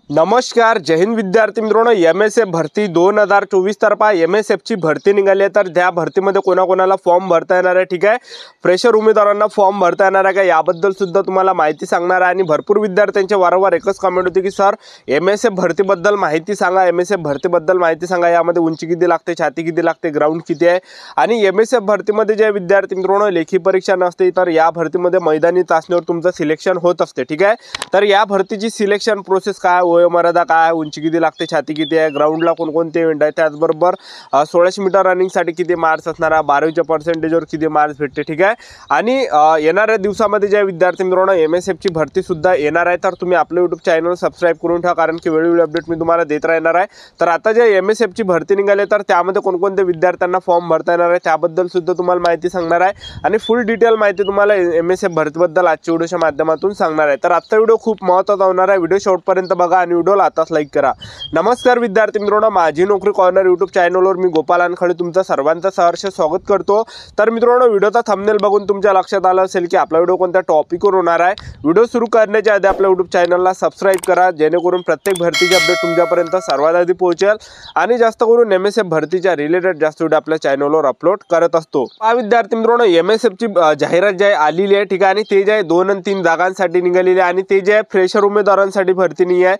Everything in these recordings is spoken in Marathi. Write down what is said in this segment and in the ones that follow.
नमस्कार, जय हिंद विद्यार्थी मित्रांनो। MSF भरती 2024 तर्फा MSF ची भरती निघाली आहे। तर त्या भरतीमध्ये कोणाकोणाला फॉर्म भरता येणार आहे, ठीक आहे। फ्रेशर उमेदवारांना फॉर्म भरता येणार आहे का याबद्दल सुद्धा तुम्हाला माहिती सांगणार आहे। आणि भरपूर विद्यार्थ्यांचे वारंवार एकच कमेंट होती की सर MSF भरतीबद्दल माहिती सांगा, MSF भरतीबद्दल माहिती सांगा। यामध्ये उंची किती लागते, छाती किती लागते, ग्राउंड किती आहे। आणि MSF भरतीमध्ये जे विद्यार्थी मित्रांनो लेखी परीक्षा नसते, तर या भरतीमध्ये मैदानी चाचणीवर तुमचं सिलेक्शन होत असते, ठीक आहे। तर या भरतीची सिलेक्शन प्रोसेस काय, वयोमर्यादा काय, उंची किती लागते, छाती किती आहे, ग्राउंडला कोणकोणते इव्हेंट आहे, त्याचबरोबर 1600 मीटर रनिंगसाठी किती मार्क्स असणार आहे, 12वीच्या पर्सेंटेजवर किती मार्क्स भेटते, ठीक आहे। आणि येणाऱ्या दिवसामध्ये जे विद्यार्थी मित्रांनो MSF ची भरती सुद्धा येणार आहे, तर तुम्ही आपलं YouTube चॅनल सबस्क्राइब करून ठेवा, कारण की वेळोवेळी अपडेट मी तुम्हाला देत राहणार आहे। तर आता जे MSF ची भरती निघाली तर त्यामध्ये कोणकोणते विद्यार्थ्यांना फॉर्म भरता येणार आहे त्याबद्दल सुद्धा तुम्हाला माहिती सांगणार आहे। आणि फुल डिटेल माहिती तुम्हाला MSF भरतीबद्दल आजच्या व्हिडिओच्या माध्यमातून सांगणार आहे। तर आजचा व्हिडिओ खूप महत्त्वाचा होणार आहे, व्हिडिओ शेवटपर्यंत बघा आणि व्हिडिओला आताच लाईक करा। नमस्कार विद्यार्थी मित्रांनो, माझी नोकरी कॉर्नर YouTube चॅनलवर मी गोपाल अनखळे तुमचं सर्वांचं सहर्ष स्वागत करतो। तर मित्रांनो, व्हिडिओचा थंबनेल बघून तुमच्या लक्षात आलं असेल की आपला व्हिडिओ कोणत्या टॉपिकवर होणार आहे। व्हिडिओ सुरू करण्याच्या आधी आपल्या YouTube चॅनलला सबस्क्राइब करा, जेणेकरून प्रत्येक भरतीची अपडेट तुमच्यापर्यंत सर्वात आधी पोहोचेल। आणि जास्त करून MSF भरतीच्या रिलेटेड जास्त व्हिडिओ आपल्या चॅनलवर अपलोड करत असतो। विद्यार्थी मित्रांनो, MSF ची जाहिरात जी आहे आलेली आहे, ठीक आहे। आणि ते जे आहे 2 आणि 3 जागांसाठी निघालेली आहे। आणि ते जे आहे फ्रेशर उमेदवारांसाठी भरती नाही आहे,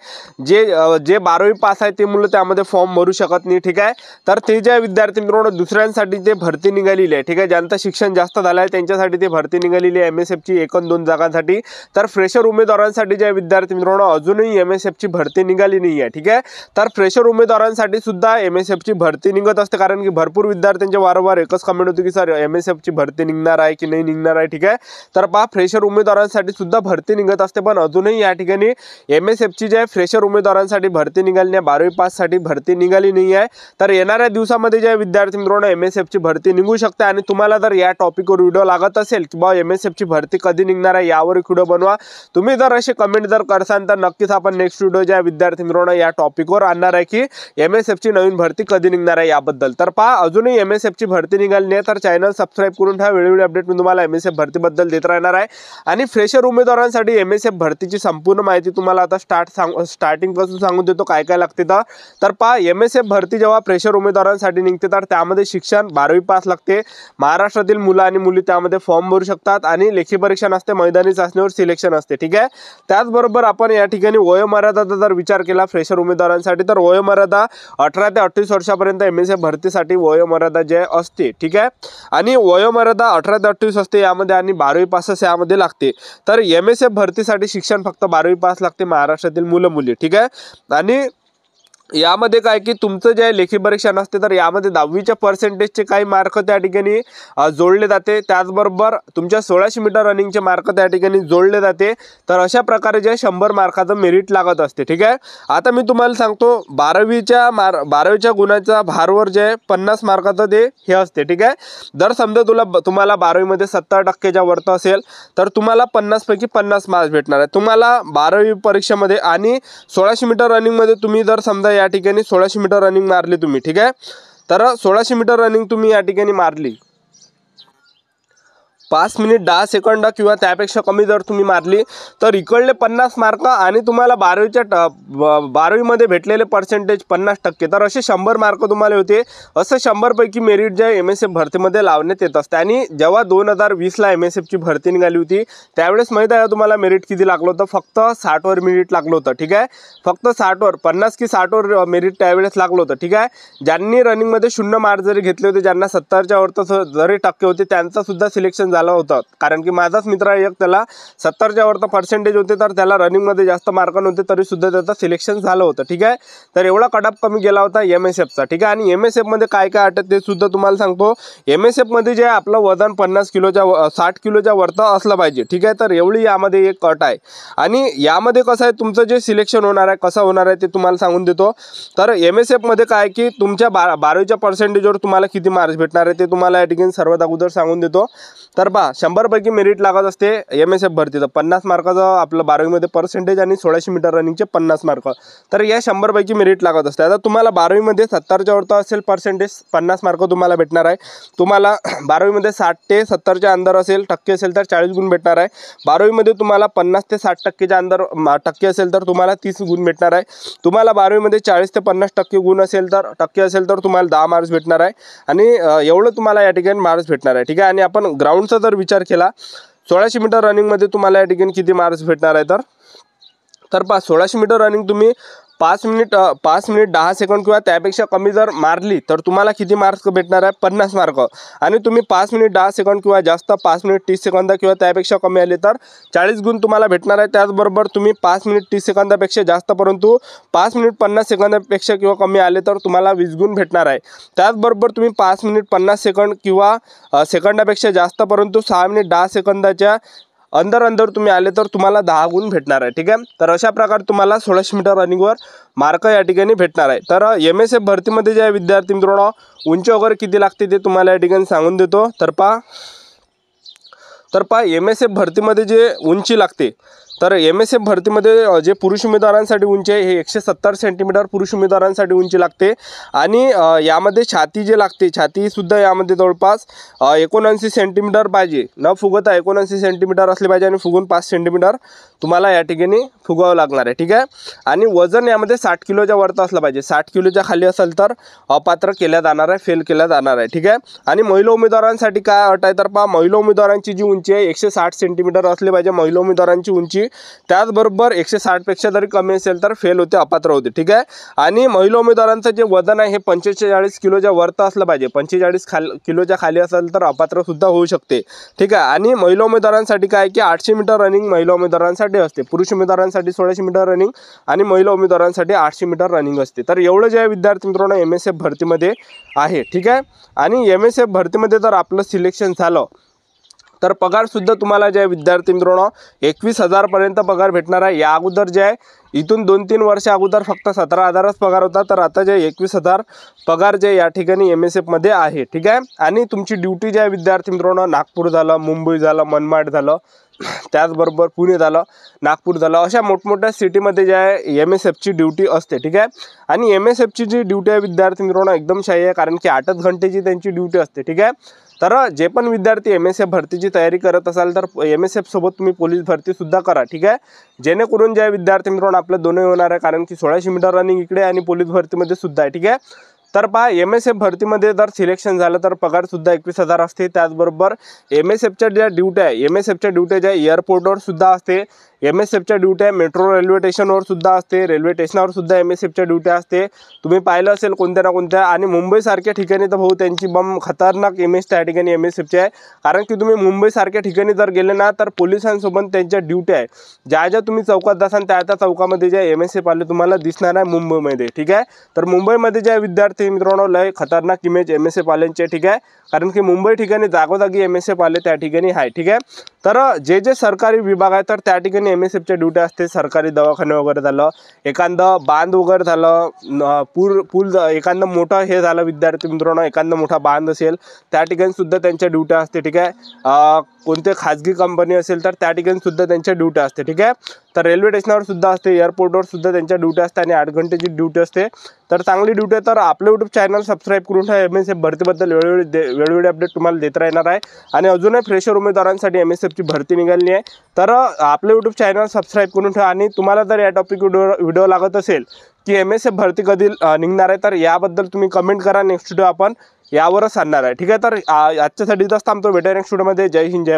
जे 12वी पास आहे ते मुलं त्यामध्ये फॉर्म भरू शकत नाही, ठीक आहे। तर ते जे विद्यार्थी मित्रांनो दुसऱ्यांसाठी ते भरती निघालेली आहे, ठीक आहे। ज्यांचं शिक्षण जास्त झालं आहे त्यांच्यासाठी ते भरती निघालेली आहे MSF ची 1 आणि 2 जागांसाठी। तर फ्रेशर उमेदवारांसाठी जे विद्यार्थी मित्रांनो अजूनही MSF ची भरती निघाली नाही आहे, ठीक आहे। तर फ्रेशर उमेदवारांसाठी सुद्धा MSF ची भरती निघत असते, कारण की भरपूर विद्यार्थ्यांचे वारंवार एकच कमेंट होती की सर MSF ची भरती निघणार आहे की नाही निघणार आहे, ठीक आहे। तर पहा, फ्रेशर उमेदवारांसाठी सुद्धा भरती निघत असते, पण अजूनही या ठिकाणी MSF ची जे फ्रेशर उमेदवारांसाठी भरती निघाली नाही, 12वी पास साठी भरती निघाली नाही आहे। तर येणाऱ्या दिवसामध्ये जे विद्यार्थी मित्रांनो MSF ची भरती निघू शकते। आणि तुम्हाला जर या टॉपिकवर व्हिडिओ लागत असेल की बा MSF ची भरती कधी निघणार आहे यावर एक व्हिडिओ बनवा, तुम्ही जर असे कमेंट जर करसाल तर नक्कीच आपण नेक्स्ट व्हिडिओ ज्या विद्यार्थी मित्रांनो या टॉपिकवर आणणार आहे की MSF ची नवीन भरती कधी निघणार आहे याबद्दल। तर पहा, अजूनही MSF ची भरती निघाली नाही, तर चॅनल सबस्क्राइब करून ठेवा, वेळोवेळी अपडेट मी तुम्हाला MSF भरतीबद्दल देत राहणार आहे। आणि फ्रेशर उमेदवारांसाठी MSF भरतीची संपूर्ण माहिती तुम्हाला आता स्टार्टिंग पासून सांगून देतो काय काय लागते। तर पहा, MSF भरती जेव्हा फ्रेशर उमेदवारांसाठी निघते तर त्यामध्ये शिक्षण 12वी पास लागते। महाराष्ट्रातील मुलं आणि मुली त्यामध्ये फॉर्म भरू शकतात आणि लेखी परीक्षा नसते, मैदानी चाचणीवर सिलेक्शन असते, ठीक आहे। त्याचबरोबर आपण या ठिकाणी वयोमर्यादा जर विचार केला फ्रेशर उमेदवारांसाठी, तर वयोमर्यादा 18 ते 38 वर्षापर्यंत MSF भरतीसाठी वयोमर्यादा जे असते, ठीक आहे। आणि वयोमर्यादा 18 ते 38 असते यामध्ये, आणि 12वी पास यामध्ये लागते। तर MSF भरतीसाठी शिक्षण फक्त 12वी पास लागते महाराष्ट्रातील मुलं मुली, ठीक आहे। आणि यामध्ये काय की तुमचं जे लेखी परीक्षा नसते, तर यामध्ये 10वीच्या पर्सेंटेजचे काही मार्क त्या ठिकाणी जोडले जाते। त्याचबरोबर तुमच्या 1600 मीटर रनिंगचे मार्क त्या ठिकाणी जोडले जाते। तर अशा प्रकारे जे 100 मार्काचं मेरिट लागत असते, ठीक आहे। आता मी तुम्हाला सांगतो 12वीच्या गुणाच्या भारवर जे 50 मार्काचं ते हे असते, ठीक आहे। जर समजा तुम्हाला 12वीमध्ये 70% वरती असेल तर तुम्हाला 50 पैकी 50 मार्क्स भेटणार आहे तुम्हाला 12वी परीक्षेमध्ये। आणि 1600 मीटर रनिंगमध्ये तुम्ही जर समजा या ठिकाणी 1600 मीटर रनिंग मारली तुम्ही, ठीक आहे। तर 1600 मीटर रनिंग तुम्ही या ठिकाणी मारली 5 मिनिट 10 सेकंद किंवा त्यापेक्षा कमी जर तुम्ही मारली तर इकडले 50 मार्क आणि तुम्हाला 12वीमध्ये भेटलेले पर्सेंटेज 50%, तर असे 100 मार्क तुम्हाला होते। असं 100 पैकी मेरिट जे MSF भरतीमध्ये लावण्यात येत असते। आणि जेव्हा 2020ला MSF ची भरती निघाली होती त्यावेळेस माहिती आहे तुम्हाला मेरिट किती लागलं होतं, फक्त 60 वर मेरिट लागलं होतं, ठीक आहे। फक्त 60 वर, 50 की 60 वर मेरिट त्यावेळेस लागलं होतं, ठीक आहे। ज्यांनी रनिंगमध्ये 0 मार्क जरी घेतले होते, ज्यांना 70च्या वरती जरी टक्के होते, त्यांचा सुद्धा सिलेक्शन झालं होतं। कारण की माझाच मित्र एक त्याला 70च्या वरती पर्सेंटेज होते, तर त्याला रनिंगमध्ये जास्त मार्क नव्हते तरी सुद्धा त्याचं सिलेक्शन झालं होतं, ठीक आहे। तर एवढा कटअप कमी गेला होता MSFचा, ठीक आहे। आणि MSF मध्ये काय काय अटत ते सुद्धा तुम्हाला सांगतो। MSF मध्ये जे आपलं वजन 60 किलोच्या वरती असलं पाहिजे, ठीक आहे। तर एवढी यामध्ये एक अट आहे। आणि यामध्ये कसं आहे तुमचं जे सिलेक्शन होणार आहे कसं होणार आहे ते तुम्हाला सांगून देतो। तर MSF मध्ये काय की तुमच्या 12वीच्या पर्सेंटेजवर तुम्हाला किती मार्क्स भेटणार आहे ते तुम्हाला या ठिकाणी सर्वात अगोदर सांगून देतो। तर पहा 100 पैकी मेरिट लागत असते MSF भरतीचं. 50 मार्काचं आपलं 12वीमध्ये पर्सेंटेज आणि 1600 मीटर रनिंगचे 50 मार्क. तर या 100 पैकी मेरिट लागत असते. आता तुम्हाला 12वीमध्ये 70च्या वरती असेल पर्सेंटेज 50 मार्क तुम्हाला भेटणार आहे. तुम्हाला 12वीमध्ये 60 ते 70च्या अंदर असेल टक्के असेल तर 40 गुण भेटणार आहे. 12वीमध्ये तुम्हाला 50 ते 60% अंदर टक्के असेल तर तुम्हाला 30 गुण भेटणार आहे. तुम्हाला 12वीमध्ये 40 ते 50% गुण असेल तर टक्के असेल तर तुम्हाला 10 मार्क्स भेटणार आहे. आणि एवढं तुम्हाला या ठिकाणी मार्क्स भेटणार आहे. ठीक आहे. आणि आपण ग्राउंडचा जर विचार केला 1600 मीटर रनिंगमध्ये तुम्हाला या ठिकाणी किती मार्क्स भेटणार आहे तर पहा 1600 मीटर रनिंग तुम्ही 5 मिनिट 10 सेकंड किंवा त्यापेक्षा कमी जर मारली तर तुम्हाला किती मार्क्स भेटणार आहे 50 मार्क. आणि तुम्ही 5 मिनिट 10 सेकंड किंवा जास्त 5 मिनिट 30 सेकंद किंवा त्यापेक्षा कमी आले तर 40 गुण तुम्हाला भेटणार आहे. त्याचबरोबर तुम्ही 5 मिनिट 30 सेकंदापेक्षा जास्त परंतु 5 मिनिट 50 सेकंदापेक्षा किंवा कमी आले तर तुम्हाला 20 गुण भेटणार आहे. त्याचबरोबर तुम्ही 5 मिनिट 50 सेकंड किंवा सेकंदापेक्षा जास्त परंतु 6 मिनिट 10 सेकंदाच्या अंदर तुम्ही आले तर तुम्हाला 10 गुण भेटणार आहे. ठीक आहे. तर अशा प्रकारे तुम्हाला 1600 मीटर रनिंगवर मार्क या ठिकाणी भेटणार आहे. तर MSF भरतीमध्ये जे विद्यार्थी मित्रांनो उंची वगैरे किती लागते ते तुम्हाला या ठिकाणी सांगून देतो. तर पहा MSF भरतीमध्ये जे उंची लागते तर MSF भरतीमध्ये जे पुरुष उमेदवारांसाठी उंची आहे हे 170 सेंटीमीटर पुरुष उमेदवारांसाठी उंची लागते. आणि यामध्ये छाती जे लागते छातीसुद्धा यामध्ये जवळपास 79 सेंटीमीटर पाहिजे. न फुगता 79 सेंटीमीटर असले पाहिजे आणि फुगून 5 सेंटीमीटर तुम्हाला या ठिकाणी फुगावं लागणार आहे. ठीक आहे. आणि वजन यामध्ये 60 किलोच्या वरती असलं पाहिजे. 60 किलोच्या खाली असेल तर अपात्र केल्या जाणार आहे, फेल केल्या जाणार आहे. ठीक आहे. आणि महिला उमेदवारांसाठी काय अट आहे तर पहा महिला उमेदवारांची जी उंची आहे 160 सेंटीमीटर असली पाहिजे महिला उमेदवारांची उंची. त्याचबरोबर 160 पेक्षा जरी कमी असेल तर फेल होते, अपात्र होते. ठीक आहे. आणि महिला उमेदवारांचं जे वजन आहे हे 45 किलोच्या वरती असलं पाहिजे. 45 किलोच्या खाली असेल तर अपात्र सुद्धा होऊ शकते. ठीक आहे. आणि महिला उमेदवारांसाठी काय की 800 मीटर रनिंग महिला उमेदवारांसाठी असते. पुरुष उमेदवारांसाठी 1600 मीटर रनिंग आणि महिला उमेदवारांसाठी 800 मीटर रनिंग असते. तर एवढं जे विद्यार्थी मित्रांनो MSF भरतीमध्ये आहे. ठीक आहे. आणि MSF भरतीमध्ये जर आपलं सिलेक्शन झालं तर पगारसुद्धा तुम्हाला जे विद्यार्थी मित्रांनो 21,000 पर्यंत पगार भेटणार आहे. या अगोदर जे आहे इथून 2-3 वर्ष अगोदर फक्त 17,000च पगार होता. तर आता जे 21,000 पगार जे या ठिकाणी MSF मध्ये आहे. ठीक आहे. आणि तुमची ड्युटी जे आहे विद्यार्थी मित्रांनो नागपूर झालं, मुंबई झालं, मनमाड झालं, त्याचबरोबर पुणे झालं, नागपूर झालं अशा मोठमोठ्या सिटीमध्ये जे आहे MSFची ड्युटी असते. ठीक आहे. आणि MSFची जी ड्युटी आहे विद्यार्थी मित्रांनो एकदम शाही आहे कारण की 8 घंटेची त्यांची ड्युटी असते. ठीक आहे. तर जे पण विद्यार्थी MSF भरतीची तयारी करत असाल तर MSF सोबत तुम्ही पोलीस भरतीसुद्धा करा. ठीक आहे. जेणेकरून जे विद्यार्थी मित्रांनो आपलं दोन्ही होणार आहे कारण की 1600 मीटर रनिंग इकडे आणि पोलीस भरतीमध्ये सुद्धा आहे. ठीक आहे. तर पहा MSF भरतीमध्ये जर सिलेक्शन झालं तर पगारसुद्धा 21,000 असते. त्याचबरोबर MSFच्या ज्या ड्युट्या आहे MSFच्या ड्युट्या ज्या एअरपोर्टवर सुद्धा असते. MSFच्या ड्युट्या मेट्रो रेल्वे स्टेशनवर सुद्धा असते. रेल्वे स्टेशनवर सुद्धा MSFच्या ड्युट्या असते. तुम्ही पाहिलं असेल कोणत्या ना कोणत्या. आणि मुंबईसारख्या ठिकाणी तर भाऊ त्यांची बम खतरनाक इमेज त्या ठिकाणी MSFची आहे. कारण की तुम्ही मुंबईसारख्या ठिकाणी जर गेले ना तर पोलिसांसोबत त्यांच्या ड्युट्या आहे ज्या तुम्ही चौकात जासाल त्या चौकामध्ये जे MSF आले तुम्हाला दिसणार आहे मुंबईमध्ये. ठीक आहे. तर मुंबईमध्ये जे विद्यार्थी मित्रांनो लय खतरनाक इमेज MSF आल्यांचे. ठीक आहे. कारण की मुंबई ठिकाणी जागोजागी MSF आले त्या ठिकाणी आहे. ठीक आहे. तर जे सरकारी विभाग आहे तर त्या ठिकाणी MSFच्या ड्युट्या असते. सरकारी दवाखाने वगैरे झालं, एखादं बांध वगैरे झालं, पूल एखादं मोठं हे झालं विद्यार्थी मित्रांनो एखादं मोठा बांध असेल त्या ठिकाणी सुद्धा त्यांच्या ड्युट्या असते. ठीक आहे. कोणते खाजगी कंपनी असेल तर त्या ठिकाणी सुद्धा त्यांच्या ड्युट्या असते. ठीक आहे. तर रेल्वे स्टेशनवर सुद्धा असते, एअरपोर्टवर सुद्धा त्यांच्या ड्युट्या असते आणि 8 घंटेची ड्युटी असते. तर चांगली ड्युटी आहे. तर आपलं यूट्यूब चॅनल सबस्क्राईब करून ठेवा. MSF भरतीबद्दल वेळोवेळी अपडेट तुम्हाला देत राहणार आहे. आणि अजूनही फ्रेशर उमेदवारांसाठी MSFची भरती निघाली आहे. तर आपलं यूट्यूब चॅनल सबस्क्राईब करून ठेवा. आणि तुम्हाला जर या टॉपिक व्हिडिओ लागत असेल की MSF भरती कधी निघणार आहे तर याबद्दल तुम्ही कमेंट करा. नेक्स्ट व्हिडिओ आपण यावरच आणणार आहे. ठीक आहे. तर आजच्यासाठी जास्त थांबतो. भेटूया नेक्स्ट व्हिडिओमध्ये. जय हिंद, जय भारत.